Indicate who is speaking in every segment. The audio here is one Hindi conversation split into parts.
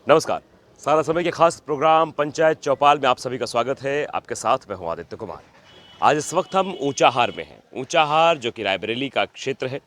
Speaker 1: नमस्कार। सारा समय के खास प्रोग्राम पंचायत चौपाल में आप सभी का स्वागत है। आपके साथ मैं हूं आदित्य कुमार। आज इस वक्त हम ऊंचाहार में हैं। ऊंचाहार जो कि रायबरेली का क्षेत्र है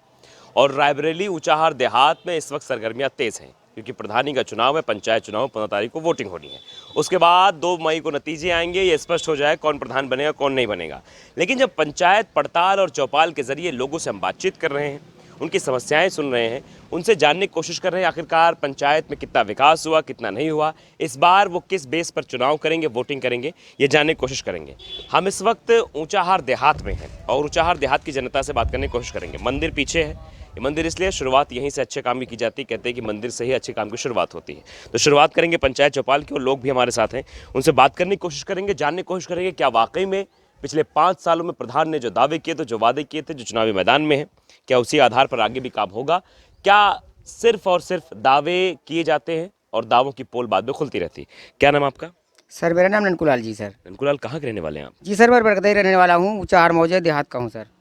Speaker 1: और रायबरेली ऊंचाहार देहात में इस वक्त सरगर्मियां तेज हैं क्योंकि प्रधानी का चुनाव है। पंचायत चुनाव 15 तारीख को वोटिंग होनी है। उसके बाद 2 मई को नतीजे आएंगे, ये स्पष्ट हो जाए कौन प्रधान बनेगा कौन नहीं बनेगा। लेकिन जब पंचायत पड़ताल और चौपाल के जरिए लोगों से हम बातचीत कर रहे हैं, उनकी समस्याएं सुन रहे हैं, उनसे जानने की कोशिश कर रहे हैं आखिरकार पंचायत में कितना विकास हुआ कितना नहीं हुआ, इस बार वो किस बेस पर चुनाव करेंगे, वोटिंग करेंगे, ये जानने की कोशिश करेंगे। हम इस वक्त ऊंचाहार देहात में हैं और ऊंचाहार देहात की जनता से बात करने की कोशिश करेंगे। मंदिर पीछे है, ये मंदिर इसलिए शुरुआत यहीं से अच्छे काम की जाती है। कहते हैं कि मंदिर से ही अच्छे काम की शुरुआत होती है। तो शुरुआत करेंगे पंचायत चौपाल की और लोग भी हमारे साथ हैं, उनसे बात करने की कोशिश करेंगे, जानने की कोशिश करेंगे क्या वाकई में पिछले 5 सालों में प्रधान ने जो दावे किए थे, जो वादे किए थे, जो चुनावी मैदान में है, क्या उसी आधार पर आगे भी काम होगा? क्या सिर्फ और सिर्फ दावे किए जाते हैं और दावों की पोल बाद में खुलती रहती है? क्या नाम आपका?
Speaker 2: सर मेरा नाम ननकुलाल जी सर।
Speaker 1: ननकुलाल, कहाँ के रहने वाले हैं आप?
Speaker 2: जी सर, मैं बरगदई रहने वाला हूँ, ऊंचाहार मौजे देहात का हूँ सर।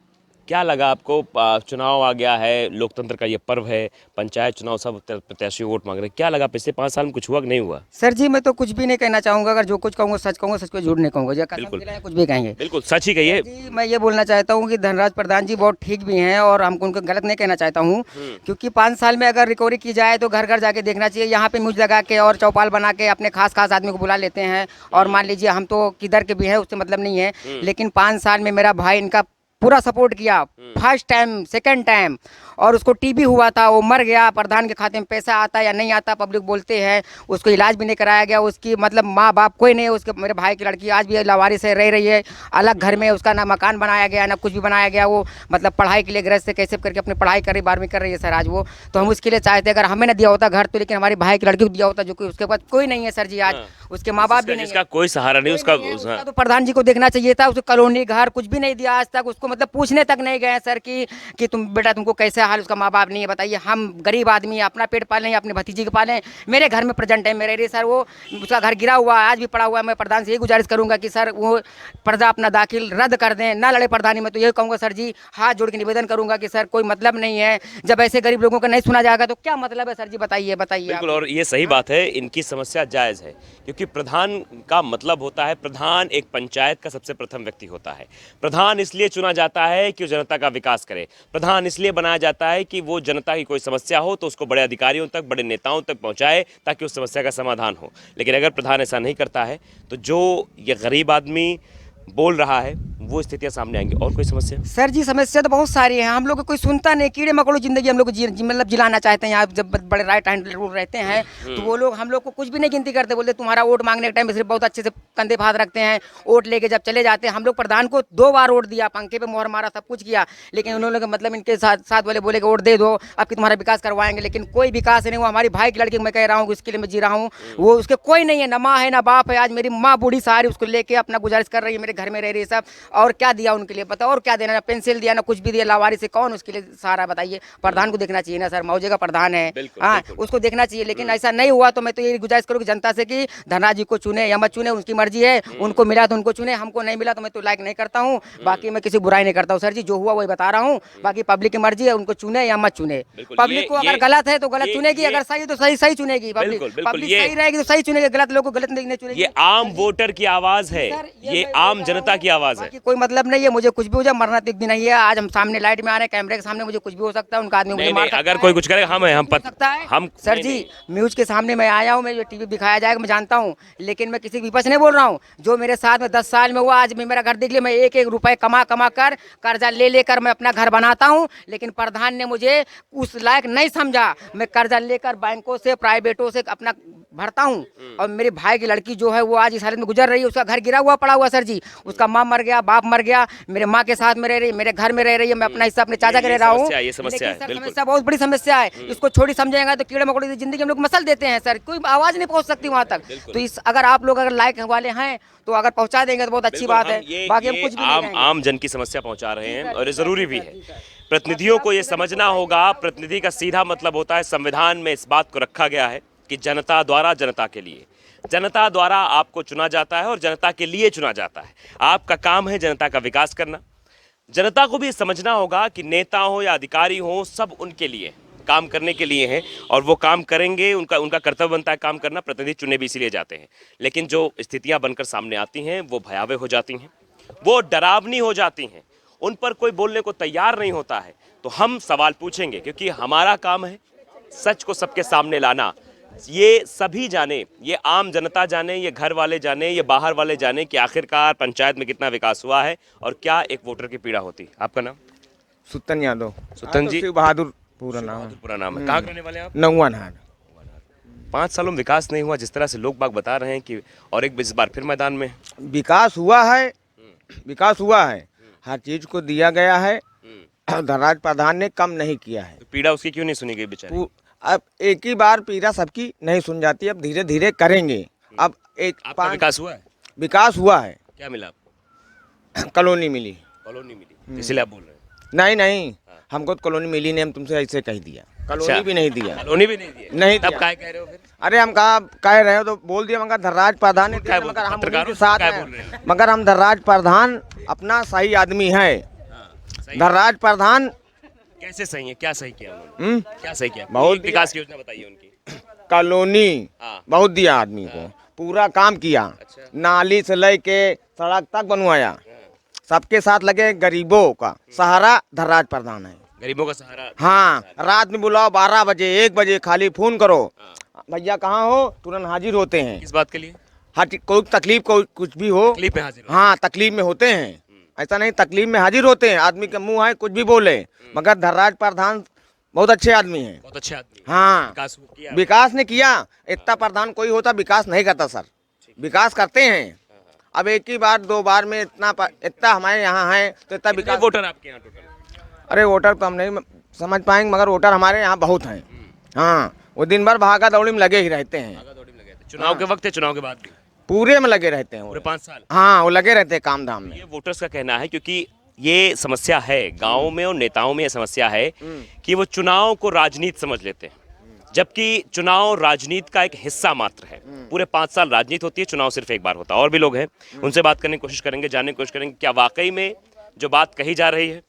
Speaker 1: क्या लगा आपको? चुनाव आ गया है, लोकतंत्र का ये पर्व है, पंचायत चुनाव, सब प्रत्याशी वोट मांग रहे हैं। क्या लगा पिछले 5 साल में कुछ हुआ कि नहीं हुआ?
Speaker 2: सर जी मैं तो कुछ भी नहीं कहना चाहूँगा। अगर जो कुछ कहूँगा सच कहूँगा, सच को झूठ नहीं कहूँगा। जो कसम
Speaker 1: बिल्कुल
Speaker 2: दिलाएं कुछ भी कहेंगे।
Speaker 1: बिल्कुल सच ही कहिए।
Speaker 2: जी मैं ये बोलना चाहता हूँ कि धनराज प्रधान जी बहुत ठीक भी हैं और हमको उनको गलत नहीं कहना चाहता हूँ। क्योंकि 5 साल में अगर रिकवरी की जाए तो घर घर जाके देखना चाहिए। यहाँ पे म्यूज लगा के और चौपाल बना के अपने खास खास आदमी को बुला लेते हैं। और मान लीजिए हम तो किधर के भी हैं, उससे मतलब नहीं है। लेकिन 5 साल में मेरा भाई इनका पूरा सपोर्ट किया, फर्स्ट टाइम सेकंड टाइम। और उसको टीबी हुआ था, वो मर गया। प्रधान के खाते में पैसा आता या नहीं आता पब्लिक बोलते हैं। उसको इलाज भी नहीं कराया गया। उसकी मतलब माँ बाप कोई नहीं। उसके मेरे भाई की लड़की आज भी लावारिस है, रह रही है अलग घर में। उसका ना मकान बनाया गया ना कुछ भी बनाया गया। वो मतलब पढ़ाई के लिए ग्रस्त से कैसे करके अपनी पढ़ाई कर रही, 12वीं कर रही है सर आज वो। तो हम उसके लिए चाहते अगर हमें ना दिया होता घर तो, लेकिन हमारे भाई की लड़की को दिया होता, जो कि उसके पास कोई नहीं है सर जी आज। उसके माँ बाप भी नहीं
Speaker 1: जिसका
Speaker 2: है,
Speaker 1: कोई सहारा नहीं, उसका
Speaker 2: उसका तो प्रधान जी को देखना चाहिए था। उसको कॉलोनी घर कुछ भी नहीं दिया आज तक। उसको मतलब पूछने तक नहीं गए सर कि तुम बेटा तुमको कैसे हाल, उसका माँ बाप नहीं है। बताइए, हम गरीब आदमी अपना पेट पालें, अपने भतीजी को पालें। मेरे घर में प्रेजेंट है मेरे रही सर, वो उसका घर गिरा हुआ है, आज भी पड़ा हुआ है। मैं प्रधान से यही गुजारिश करूंगा कि सर वो पर्दा अपना दाखिल रद्द कर दें, ना लड़े प्रधानी में। तो यही कहूँगा सर जी, हाथ जोड़ के निवेदन करूंगा कि सर कोई मतलब नहीं है। जब ऐसे गरीब लोगों का नहीं सुना जाएगा तो क्या मतलब है सर जी? बताइए बताइए आप।
Speaker 1: बिल्कुल, और ये सही बात है, इनकी समस्या जायज़ है क्योंकि प्रधान का मतलब होता है, प्रधान एक पंचायत का सबसे प्रथम व्यक्ति होता है। प्रधान इसलिए चुना जाता है कि वो जनता का विकास करे। प्रधान इसलिए बनाया जाता है कि वो जनता की कोई समस्या हो तो उसको बड़े अधिकारियों तक, बड़े नेताओं तक पहुंचाए ताकि उस समस्या का समाधान हो। लेकिन अगर प्रधान ऐसा नहीं करता है तो जो ये गरीब आदमी बोल रहा है वो स्थितियां सामने आएंगी। और कोई समस्या?
Speaker 2: सर जी समस्या तो बहुत सारी है। हम लोग को कोई सुनता नहीं। कीड़े मकोड़ों जिंदगी हम लोग को मतलब जिलाना चाहते हैं। यहाँ जब बड़े राइट हैंड रूल रहते हैं तो वो लोग हम लोग को कुछ भी नहीं गिनती करते। बोलते तुम्हारा वोट मांगने के टाइम सिर्फ बहुत अच्छे से कंधे पे हाथ रखते हैं। वोट लेके जब चले जाते हैं, हम लोग प्रधान को 2 बार वोट दिया, पंखे पे मोहर मारा, सब कुछ किया। लेकिन उन्होंने मतलब इनके साथ वाले बोले कि वोट दे दो, अब कि तुम्हारा विकास करवाएंगे। लेकिन कोई विकास नहीं हुआ। हमारी भाई की लड़की मैं कह रहा हूँ, इसके लिए मैं जी रहा हूँ। वो उसके कोई नहीं है, ना माँ है ना बाप है। आज मेरी माँ बूढ़ी सारी उसको लेके अपना गुजारिश कर रही है, मेरे घर में रह रही है सब। और क्या दिया उनके लिए बताओ? और क्या देना? ना पेंसिल दिया ना कुछ भी दिया। लावारी से कौन उसके लिए सहारा? बताइए। प्रधान को देखना चाहिए ना सर, मौजे का प्रधान है। हाँ, उसको देखना चाहिए। लेकिन ऐसा नहीं हुआ तो मैं तो ये गुजारिश करूँगी जनता से कि धनराज जी को चुने या मत चुने, उनकी मर्जी है। उनको मिला तो उनको चुने, हमको नहीं मिला तो मैं तो लाइक नहीं करता हूँ। बाकी मैं किसी बुराई नहीं करता हूँ सर जी, जो हुआ वही बता रहा हूँ। बाकी पब्लिक की मर्जी है, उनको चुने या मत चुने। पब्लिक को अगर गलत है तो गलत चुनेगी, अगर सही तो सही चुनेगी। पब्लिक सही रहेगी तो सही चुनेगी, गलत लोग को गलत नहीं चुनेगी।
Speaker 1: ये आम वोटर की आवाज है, ये आम जनता की आवाज है।
Speaker 2: कोई मतलब नहीं है। मुझे कुछ भी हो जाए, मरना तो एक दिन नहीं है। आज हम सामने लाइट में आ रहे हैं, कैमरे के सामने, मुझे कुछ भी हो सकता है। उनका आदमी मुझे मार सकता है।
Speaker 1: अगर कोई कुछ करेगा हम
Speaker 2: सकता है
Speaker 1: हम
Speaker 2: सर जी। म्यूज के सामने मैं आया हूँ, मैं टीवी दिखाया जाएगा मैं जानता हूँ। लेकिन मैं किसी विपक्ष नहीं बोल रहा हूँ। जो मेरे साथ में 10 साल में हुआ, आज मेरा घर देख लिया। मैं एक एक रुपए कमा कमा कर कर्जा ले लेकर मैं अपना घर बनाता हूँ। लेकिन प्रधान ने मुझे उस लायक नहीं समझा। मैं कर्जा लेकर बैंकों से, प्राइवेटों से अपना भरता हूँ। और मेरे भाई की लड़की जो है वो आज इस हालत में गुजर रही है। उसका घर गिरा हुआ पड़ा हुआ सर जी। उसका माँ मर गया, बाप मर गया। मेरे माँ के साथ में रह रही, मेरे घर में रह रही है। मैं अपना हिस्सा अपने चाचा के रह रहा हूँ।
Speaker 1: ये समस्या है, बिल्कुल।
Speaker 2: समस्या बहुत बड़ी समस्या है। इसको छोटी समझेगा तो कीड़े मकोड़े की जिंदगी हम लोग मसल देते हैं सर। कोई आवाज नहीं पहुंच सकती वहां तक। तो इस अगर आप लोग अगर लायक वाले हैं तो अगर पहुंचा देंगे तो बहुत अच्छी बात है। बाकी हम कुछ भी नहीं कहेंगे।
Speaker 1: आम जन की समस्या पहुंचा रहे हैं और ये जरूरी भी है। प्रतिनिधियों को ये समझना होगा, प्रतिनिधि का सीधा मतलब होता है, संविधान में इस बात को रखा गया है कि जनता द्वारा जनता के लिए, जनता द्वारा आपको चुना जाता है और जनता के लिए चुना जाता है। आपका काम है जनता का विकास करना। जनता को भी समझना होगा कि नेता हो या अधिकारी हो, सब उनके लिए। काम करने के लिए हैं और वो काम करेंगे, उनका उनका कर्तव्य बनता है काम करना, प्रतिनिधि चुने भी इसीलिए जाते हैं। लेकिन जो स्थितियां बनकर सामने आती हैं वो भयावह हो जाती हैं, वो डरावनी हो जाती हैं, उन पर कोई बोलने को तैयार नहीं होता है। तो हम सवाल पूछेंगे क्योंकि हमारा काम है सच को सबके सामने लाना। ये सभी जाने, ये आम जनता जाने, ये घर वाले जाने, ये बाहर वाले जाने कि आखिरकार पंचायत में कितना विकास हुआ है और क्या एक वोटर की पीड़ा होती है। आपका नाम?
Speaker 3: सुतन यादव।
Speaker 1: सुतन जी।
Speaker 3: शिव बहादुर पूरा नाम है।
Speaker 1: पूरा नाम है। कहाँ के रहने वाले हैं आप?
Speaker 3: नौवा नहार।
Speaker 1: 5 सालों में विकास नहीं हुआ जिस तरह से लोग बाग बता रहे हैं कि, और एक इस बार फिर मैदान में।
Speaker 3: विकास हुआ है, विकास हुआ है, हर चीज को दिया गया है। धनराज प्रधान ने कम नहीं किया है।
Speaker 1: तो पीड़ा उसकी क्यों नहीं सुनी गई बेचारे?
Speaker 3: अब एक ही बार पीड़ा सबकी नहीं सुन जाती, अब धीरे धीरे करेंगे। अब एक
Speaker 1: आपका विकास हुआ है?
Speaker 3: विकास हुआ है।
Speaker 1: क्या मिला आपको?
Speaker 3: कॉलोनी मिली।
Speaker 1: कॉलोनी मिली, इसलिए आप बोल रहे हैं?
Speaker 3: नहीं, हमको तो कॉलोनी मिली नहीं, हम तुमसे ऐसे कह दिया। कॉलोनी भी नहीं दिया।
Speaker 1: कॉलोनी भी नहीं दिया?
Speaker 3: नहीं
Speaker 1: तब
Speaker 3: दिया।
Speaker 1: काय कह रहे हो फिर?
Speaker 3: अरे हम कहा कह रहे हो तो बोल दिया, मगर धनराज प्रधान ने दिया, मगर हम उन्हीं के साथ हैं। मगर हम धनराज प्रधान अपना सही आदमी है। धनराज प्रधान
Speaker 1: कैसे सही है? क्या सही किया उन्होंने? क्या सही किया?
Speaker 3: बहुत
Speaker 1: विकास की योजना बताइए उनकी।
Speaker 3: कॉलोनी
Speaker 1: हाँ।
Speaker 3: बहुत दिया आदमी को, पूरा काम किया।
Speaker 1: अच्छा।
Speaker 3: नाली से लेके सड़क तक बनवाया, सबके साथ लगे। गरीबों का सहारा धनराज प्रधान है।
Speaker 1: गरीबों का सहारा।
Speaker 3: हाँ, रात में बुलाओ 12 बजे 1 बजे, खाली फोन करो, भैया कहाँ हो, तुरंत हाजिर होते हैं।
Speaker 1: किस बात के लिए?
Speaker 3: हर कोई तकलीफ को कुछ भी हो,
Speaker 1: तकलीफ में हाजिर हो।
Speaker 3: हाँ तकलीफ में होते हैं। ऐसा नहीं, तकलीफ में हाजिर होते हैं। आदमी के मुंह है कुछ भी बोले, मगर धनराज प्रधान बहुत अच्छे आदमी हैं।
Speaker 1: बहुत अच्छे आदमी।
Speaker 3: हाँ,
Speaker 1: विकास किया।
Speaker 3: विकास ने किया। इतना प्रधान कोई होता विकास नहीं करता सर, विकास करते हैं। अब एक ही बार 2 बार में इतना हमारे यहाँ है तो इतना
Speaker 1: कितने
Speaker 3: विकास।
Speaker 1: वोटर आपके यहाँ टोटल?
Speaker 3: अरे वोटर तो हम नहीं समझ पाएंगे, मगर वोटर हमारे यहाँ बहुत हैं। हाँ, वो दिन भर भागा दौड़ी में लगे ही रहते हैं।
Speaker 1: चुनाव के वक्त है, चुनाव के बाद भी
Speaker 3: पूरे में लगे रहते हैं वो।
Speaker 1: पूरे 5 साल।
Speaker 3: हाँ, वो लगे रहते हैं काम धाम में।
Speaker 1: ये वोटर्स का कहना है क्योंकि ये समस्या है गाँव में और नेताओं में, ये समस्या है कि वो चुनाव को राजनीति समझ लेते हैं, जबकि चुनाव राजनीति का एक हिस्सा मात्र है। पूरे 5 साल राजनीति होती है, चुनाव सिर्फ एक बार होता है। और भी लोग हैं, उनसे बात करने की कोशिश करेंगे, जानने की कोशिश करेंगे क्या वाकई में जो बात कही जा रही है।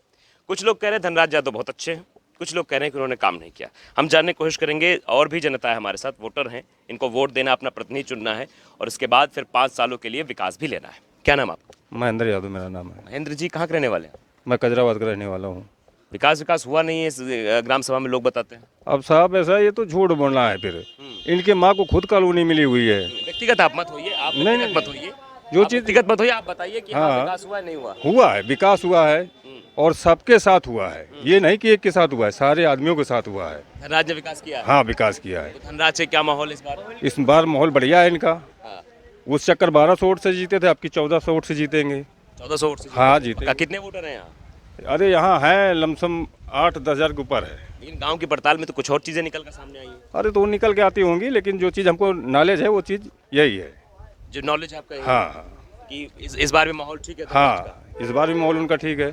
Speaker 1: कुछ लोग कह रहे हैं धनराज यादव बहुत अच्छे हैं, कुछ लोग कह रहे हैं कि उन्होंने काम नहीं किया। हम जानने की कोशिश करेंगे। और भी जनता है हमारे साथ, वोटर हैं, इनको वोट देना, अपना प्रतिनिधि चुनना है और उसके बाद फिर 5 सालों के लिए विकास भी लेना है। क्या नाम आपका?
Speaker 4: महेंद्र यादव मेरा नाम है।
Speaker 1: महेंद्र जी, कहाँ के रहने वाले हैं?
Speaker 4: मैं कजराबाद का रहने वाला हूँ।
Speaker 1: विकास हुआ नहीं है इस ग्राम सभा में लोग बताते हैं।
Speaker 4: अब साहब ऐसा ये तो झूठ बोलना है। फिर इनके माँ को खुद कॉलोनी मिली हुई है।
Speaker 1: व्यक्तिगत आप मत होइए, आप
Speaker 4: नहीं,
Speaker 1: व्यक्तिगत मत होइए,
Speaker 4: जो
Speaker 1: आप
Speaker 4: चीज़
Speaker 1: व्यक्तिगत मत होइए, आप बताइए कि हाँ,
Speaker 4: हाँ।
Speaker 1: विकास हुआ है नहीं हुआ?
Speaker 4: हुआ है, विकास हुआ है और सबके साथ हुआ है। ये नहीं कि एक के साथ हुआ है, सारे आदमियों के साथ हुआ है।
Speaker 1: धनराज ने विकास किया है?
Speaker 4: हाँ, विकास किया है।
Speaker 1: तो धनराज से क्या माहौल इस बार?
Speaker 4: इस बार माहौल बढ़िया है इनका।
Speaker 1: हाँ।
Speaker 4: उस चक्कर 1200 वोट से जीते थे, आपकी 1400 वोट से जीतेंगे।
Speaker 1: 1400 वोट से
Speaker 4: हाँ, जीते।
Speaker 1: कितने वोटर हैं यहाँ?
Speaker 4: अरे यहाँ है लमसम 8-10 हज़ार के ऊपर है।
Speaker 1: लेकिन गांव की पड़ताल में तो कुछ और चीजें निकल कर सामने आई है।
Speaker 4: अरे तो वो निकल के आती होंगी, लेकिन जो चीज़ हमको नॉलेज है वो चीज़ यही है।
Speaker 1: जो नॉलेज आपका है
Speaker 4: हाँ
Speaker 1: कि इस बार भी माहौल ठीक है धनराज का?
Speaker 4: हाँ, इस बार भी माहौल उनका ठीक है।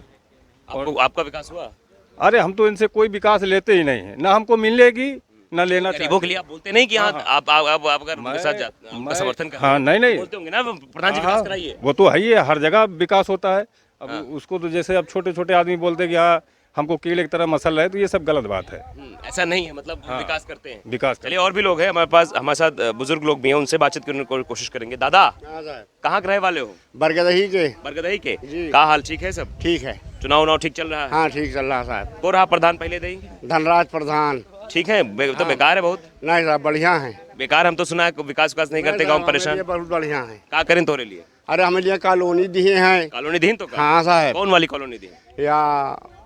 Speaker 1: आपका विकास हुआ?
Speaker 4: अरे हम तो इनसे कोई विकास लेते ही नहीं है, ना हमको मिलेगी ना लेना
Speaker 1: गरीबों के लिए आप बोलते नहीं कि हाँ, आप अगर उनके साथ आपका
Speaker 4: मैं-
Speaker 1: समर्थन कर
Speaker 4: हाँ, नहीं
Speaker 1: बोलते होंगे ना प्रधान जी
Speaker 4: हाँ,
Speaker 1: विकास कराइए।
Speaker 4: वो तो है ही है, हर जगह विकास होता है। अब उसको तो जैसे अब छोटे छोटे आदमी बोलते हैं कि हाँ हमको कीड़े की तरह मसल रहा है, तो ये सब गलत बात है।
Speaker 1: ऐसा नहीं है, मतलब विकास करते हैं।
Speaker 4: विकास
Speaker 1: चलिए, और भी लोग हैं हमारे पास, हमारे साथ बुजुर्ग लोग भी हैं, उनसे बातचीत करने की कोशिश करेंगे। दादा, कहाँ के रहे वाले हो?
Speaker 5: बरगदही के।
Speaker 1: बरगदही के।
Speaker 5: जी।
Speaker 1: का हाल ठीक है सब?
Speaker 5: ठीक है।
Speaker 1: चुनाव ठीक चल रहा है?
Speaker 5: हाँ, ठीक चल रहा है साहब।
Speaker 1: को रहा प्रधान पहले देंगे?
Speaker 5: धनराज प्रधान
Speaker 1: ठीक है, तो बेकार है बहुत।
Speaker 5: नहीं साहब, बढ़िया है।
Speaker 1: बेकार, हम तो सुना है विकास नहीं करते,
Speaker 5: नहीं
Speaker 1: गाँव
Speaker 5: साहब,
Speaker 1: परेशान।
Speaker 5: हमारे लिए बहुत बढ़िया है।
Speaker 1: का करें तोरे लिए?
Speaker 5: अरे हमें लिए कॉलोनी दिए हैं।
Speaker 1: कॉलोनी दीन तो का?
Speaker 5: हाँ साहब।
Speaker 1: कौन वाली कॉलोनी दी?
Speaker 5: या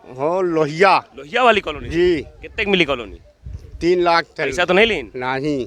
Speaker 5: हो लोहिया
Speaker 1: लोहिया वाली कॉलोनी?
Speaker 5: जी।
Speaker 1: कितने की मिली कॉलोनी?
Speaker 5: 3 लाख
Speaker 1: पैसा तो नहीं लीन?
Speaker 5: नहीं।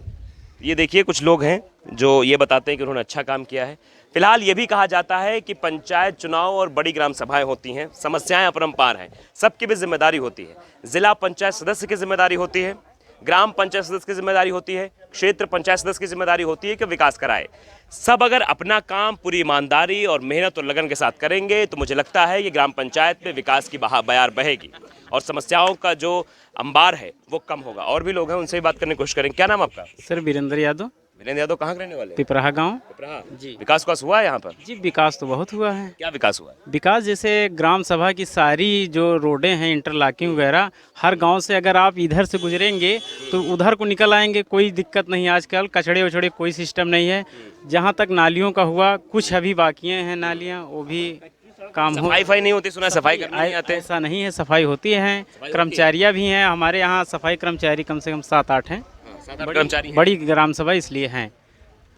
Speaker 1: ये देखिए, कुछ लोग हैं जो ये बताते हैं कि उन्होंने अच्छा काम किया है। फिलहाल ये भी कहा जाता है कि पंचायत चुनाव और बड़ी ग्राम सभाएं होती हैं, समस्याएं अपरंपार हैं, सबकी भी जिम्मेदारी होती है। जिला पंचायत सदस्य की जिम्मेदारी होती है, ग्राम पंचायत सदस्य की जिम्मेदारी होती है, क्षेत्र पंचायत सदस्य की जिम्मेदारी होती है कि विकास कराए। सब अगर अपना काम पूरी ईमानदारी और मेहनत और लगन के साथ करेंगे तो मुझे लगता है कि ग्राम पंचायत में विकास की बयार बहेगी और समस्याओं का जो अंबार है वो कम होगा। और भी लोग हैं, उनसे भी बात करने की कोशिश करेंगे। क्या नाम आपका?
Speaker 6: सर वीरेंद्र यादव।
Speaker 1: वीरेंद्र यादव कहाँ के रहने वाले हैं?
Speaker 6: पिपराहा गांव।
Speaker 1: पिपराहा।
Speaker 6: जी।
Speaker 1: विकास विकास हुआ है यहाँ पर?
Speaker 6: जी विकास तो बहुत हुआ है।
Speaker 1: क्या विकास हुआ है?
Speaker 6: विकास जैसे ग्राम सभा की सारी जो रोडें हैं इंटरलॉकिंग वगैरह, हर गांव से अगर आप इधर से गुजरेंगे तो उधर को निकल आएंगे, कोई दिक्कत नहीं। आजकल कचड़े वचड़े कोई सिस्टम नहीं है। जहां तक नालियों का हुआ, कुछ अभी बाकी हैं नालियां, वो भी काम हो।
Speaker 1: सफाई नहीं होती, सुना है सफाई करने नहीं आते।
Speaker 6: ऐसा नहीं है, सफाई होती है। कर्मचारियाँ भी हैं हमारे यहाँ, सफाई कर्मचारी कम से कम 7-8 हैं।
Speaker 1: 7-8 कर्मचारी हैं।
Speaker 6: बड़ी ग्राम सभा इसलिए हैं।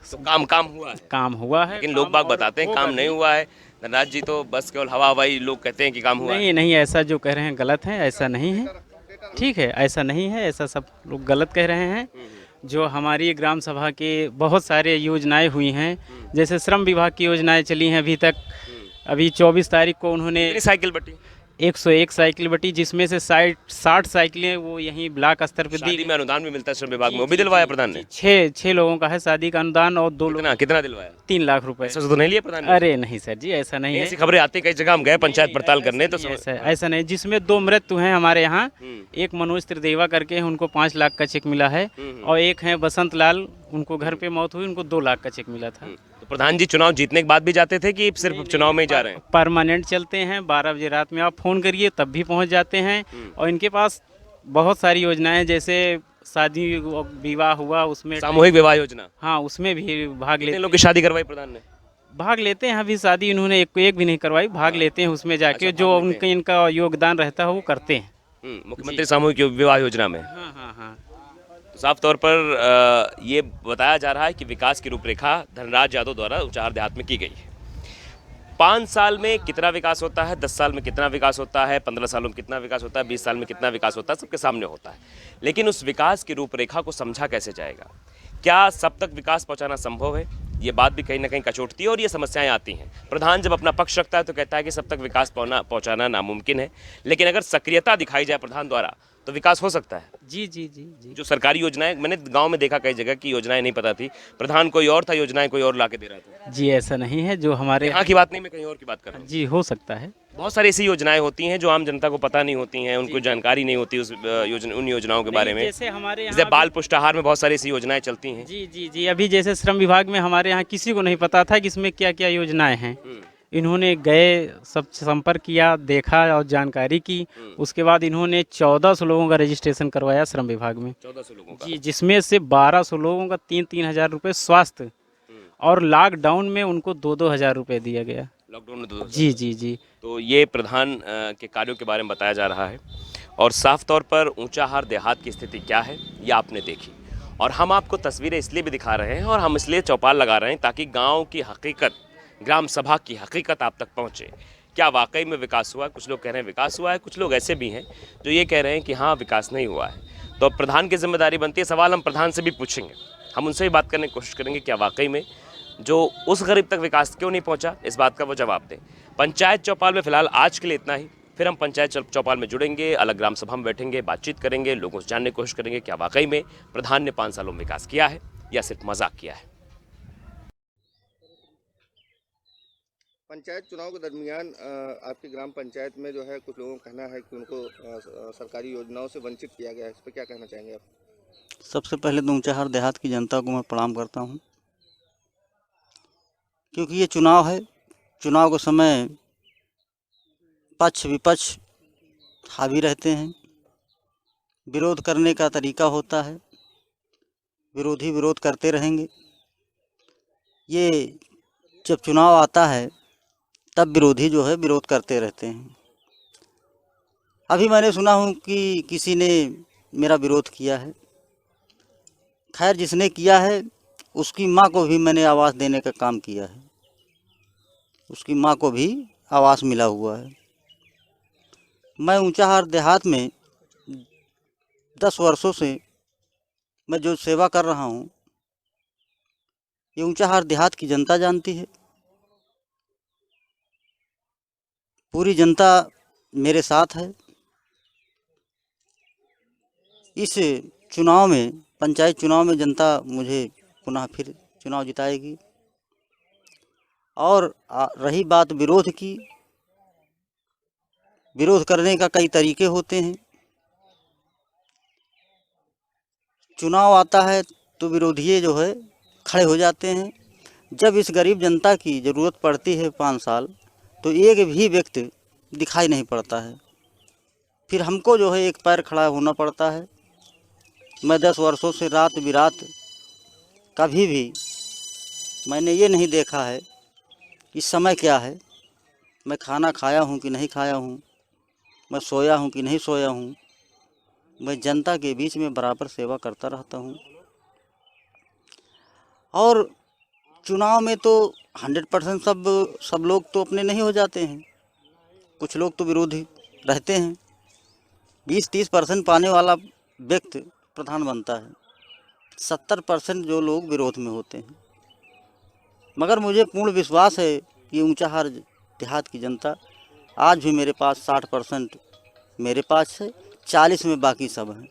Speaker 1: तो काम हुआ है,
Speaker 6: काम हुआ है,
Speaker 1: लेकिन लोग बाग बताते हैं काम नहीं हुआ है। धनराज जी तो बस केवल हवा हवाई लोग कहते हैं कि काम हुआ है।
Speaker 6: नहीं नहीं, ऐसा जो कह रहे हैं गलत है, ऐसा नहीं है। ठीक है, ऐसा नहीं है, ऐसा सब लोग गलत कह रहे हैं। जो हमारी ग्राम सभा के बहुत सारे योजनाएं हुई हैं, जैसे श्रम विभाग की योजनाएं चली हैं अभी तक। अभी 24 तारीख को उन्होंने
Speaker 1: कितनी साइकिल बटी?
Speaker 6: 101 साइकिल बटी, जिसमें से 60 साइकिलें वो यहीं ब्लॉक स्तर पर
Speaker 1: शादी
Speaker 6: दी।
Speaker 1: में अनुदान भी मिलता है श्रम विभाग में, वो भी दिलवाया प्रधान ने?
Speaker 6: 6 लोगों का है शादी का अनुदान, और 2 लोग
Speaker 1: कितना दिलवाया?
Speaker 6: 3 लाख रुपए।
Speaker 1: ऐसा तो नहीं लिया प्रधान ने?
Speaker 6: अरे नहीं सर जी, ऐसा नहीं है।
Speaker 1: ऐसी खबरें आती कई जगह, हम गए पंचायत पड़ताल करने तो
Speaker 6: ऐसा नहीं। जिसमें 2 मृत्यु हैं हमारे यहाँ। एक मनोज त्रिदेवा करके हैं, उनको 5 लाख का चेक मिला है, और एक है बसंत लाल, उनको घर पे मौत हुई, उनको 2 लाख का चेक मिला था।
Speaker 1: तो प्रधान जी चुनाव जीतने के बाद भी जाते थे कि सिर्फ चुनाव में ही जा रहे हैं?
Speaker 6: परमानेंट चलते हैं। 12 बजे रात में आप फ़ोन करिए तब भी पहुंच जाते हैं। और इनके पास बहुत सारी योजनाएं, जैसे शादी विवाह हुआ उसमें,
Speaker 1: सामूहिक विवाह योजना,
Speaker 6: हाँ उसमें भी भाग
Speaker 1: कितने
Speaker 6: लेते
Speaker 1: लोग की शादी करवाई प्रधान ने?
Speaker 6: भाग लेते हैं। अभी शादी इन्होंने एक भी नहीं करवाई, भाग लेते हैं उसमें जाके। जो उनके इनका योगदान रहता है वो करते हैं।
Speaker 1: मुख्यमंत्री सामूहिक विवाह योजना में।
Speaker 6: हाँ हाँ हाँ।
Speaker 1: तो साफ तौर पर ये बताया जा रहा है कि विकास की रूपरेखा धनराज यादव द्वारा ऊंचाहार देहात में की गई है। 5 साल में कितना विकास होता है, 10 साल में कितना विकास होता है, 15 सालों में कितना विकास होता है, 20 साल में कितना विकास होता है, सबके सामने होता है। लेकिन उस विकास की रूपरेखा को समझा कैसे जाएगा? क्या सब तक विकास पहुंचाना संभव है? ये बात भी कहीं ना कहीं कचोटती है और ये समस्याएं आती हैं। प्रधान जब अपना पक्ष रखता है तो कहता है कि सब तक विकास पहुंचाना नामुमकिन है, लेकिन अगर सक्रियता दिखाई जाए प्रधान द्वारा तो विकास हो सकता है।
Speaker 6: जी जी जी जी।
Speaker 1: जो सरकारी योजनाएं, मैंने गांव में देखा कई जगह की योजनाएं नहीं पता थी, प्रधान कोई और था, योजनाएं कोई और ला के दे रहा था।
Speaker 6: जी ऐसा नहीं है, जो हमारे
Speaker 1: यहाँ की बात नहीं, मैं कहीं और की बात कर रहा हूँ।
Speaker 6: जी हो सकता है।
Speaker 1: बहुत सारी ऐसी योजनाएं होती हैं जो आम जनता को पता नहीं होती हैं, उनको जानकारी नहीं होती उस उन योजनाओं के बारे में।
Speaker 6: जैसे हमारे
Speaker 1: जैसे
Speaker 6: यहाँ
Speaker 1: बाल पुष्टाहार में बहुत सारी ऐसी योजनाएं चलती हैं।
Speaker 6: जी जी जी। अभी जैसे श्रम विभाग में हमारे यहाँ किसी को नहीं पता था कि इसमें क्या क्या योजनाएं हैं। इन्होंने गए, सब संपर्क किया, देखा और जानकारी की। उसके बाद इन्होंने 1400 लोगों का रजिस्ट्रेशन करवाया श्रम विभाग में।
Speaker 1: 1400 लोगों का?
Speaker 6: जी, जिसमें से 1200 लोगों का 3-3 हज़ार रुपये स्वास्थ्य, और लॉकडाउन में उनको 2-2 हज़ार रुपये दिया गया।
Speaker 1: लॉकडाउन में 2
Speaker 6: जी जी जी।
Speaker 1: तो ये प्रधान के कार्यों के बारे में बताया जा रहा है, और साफ तौर पर ऊंचाहार देहात की स्थिति क्या है ये आपने देखी, और हम आपको तस्वीरें इसलिए भी दिखा रहे हैं और हम इसलिए चौपाल लगा रहे हैं ताकि गांव की हकीकत, ग्राम सभा की हकीकत आप तक पहुंचे। क्या वाकई में विकास हुआ? कुछ लोग कह रहे हैं विकास हुआ है, कुछ लोग ऐसे भी हैं जो ये कह रहे हैं कि हाँ विकास नहीं हुआ है। तो अब प्रधान की जिम्मेदारी बनती है, सवाल हम प्रधान से भी पूछेंगे, हम उनसे भी बात करने की कोशिश करेंगे क्या वाकई में जो उस गरीब तक विकास क्यों नहीं पहुंचा, इस बात का वो जवाब दें। पंचायत चौपाल में फिलहाल आज के लिए इतना ही, फिर हम पंचायत चौपाल में जुड़ेंगे, अलग ग्राम सभा में बैठेंगे, बातचीत करेंगे, लोगों से जानने की कोशिश करेंगे क्या वाकई में प्रधान ने 5 सालों में विकास किया है या सिर्फ मजाक किया है।
Speaker 3: पंचायत चुनाव के दरमियान आपकी ग्राम पंचायत में जो है कुछ लोगों का कहना है कि उनको सरकारी योजनाओं से वंचित किया गया है, इस पर क्या कहना चाहेंगे आप?
Speaker 7: सबसे पहले तो ऊंचाहार देहात की जनता को मैं प्रणाम करता हूं, क्योंकि ये चुनाव है। चुनाव के समय पक्ष विपक्ष हावी रहते हैं, विरोध करने का तरीका होता है, विरोधी विरोध करते रहेंगे। ये जब चुनाव आता है तब विरोधी जो है विरोध करते रहते हैं। अभी मैंने सुना हूँ कि किसी ने मेरा विरोध किया है। खैर, जिसने किया है उसकी माँ को भी मैंने आवास देने का काम किया है, उसकी माँ को भी आवास मिला हुआ है। मैं ऊंचाहार देहात में 10 वर्षों से मैं जो सेवा कर रहा हूँ, ये ऊंचाहार देहात की जनता जानती है। पूरी जनता मेरे साथ है। इस चुनाव में, पंचायत चुनाव में जनता मुझे पुनः फिर चुनाव जिताएगी। और रही बात विरोध की, विरोध करने का कई तरीके होते हैं। चुनाव आता है तो विरोधी जो है खड़े हो जाते हैं। जब इस गरीब जनता की ज़रूरत पड़ती है 5 साल, तो एक भी व्यक्ति दिखाई नहीं पड़ता है। फिर हमको जो है एक पैर खड़ा होना पड़ता है। मैं 10 वर्षों से रात बिरात कभी भी मैंने ये नहीं देखा है कि समय क्या है, मैं खाना खाया हूँ कि नहीं खाया हूँ, मैं सोया हूँ कि नहीं सोया हूँ। मैं जनता के बीच में बराबर सेवा करता रहता हूँ। और चुनाव में तो 100% सब लोग तो अपने नहीं हो जाते हैं, कुछ लोग तो विरोधी रहते हैं। 20-30% पाने वाला व्यक्ति प्रधान बनता है, 70% जो लोग विरोध में होते हैं। मगर मुझे पूर्ण विश्वास है कि ऊंचाहार देहात की जनता आज भी मेरे पास 60% मेरे पास है, 40 में बाकी सब हैं।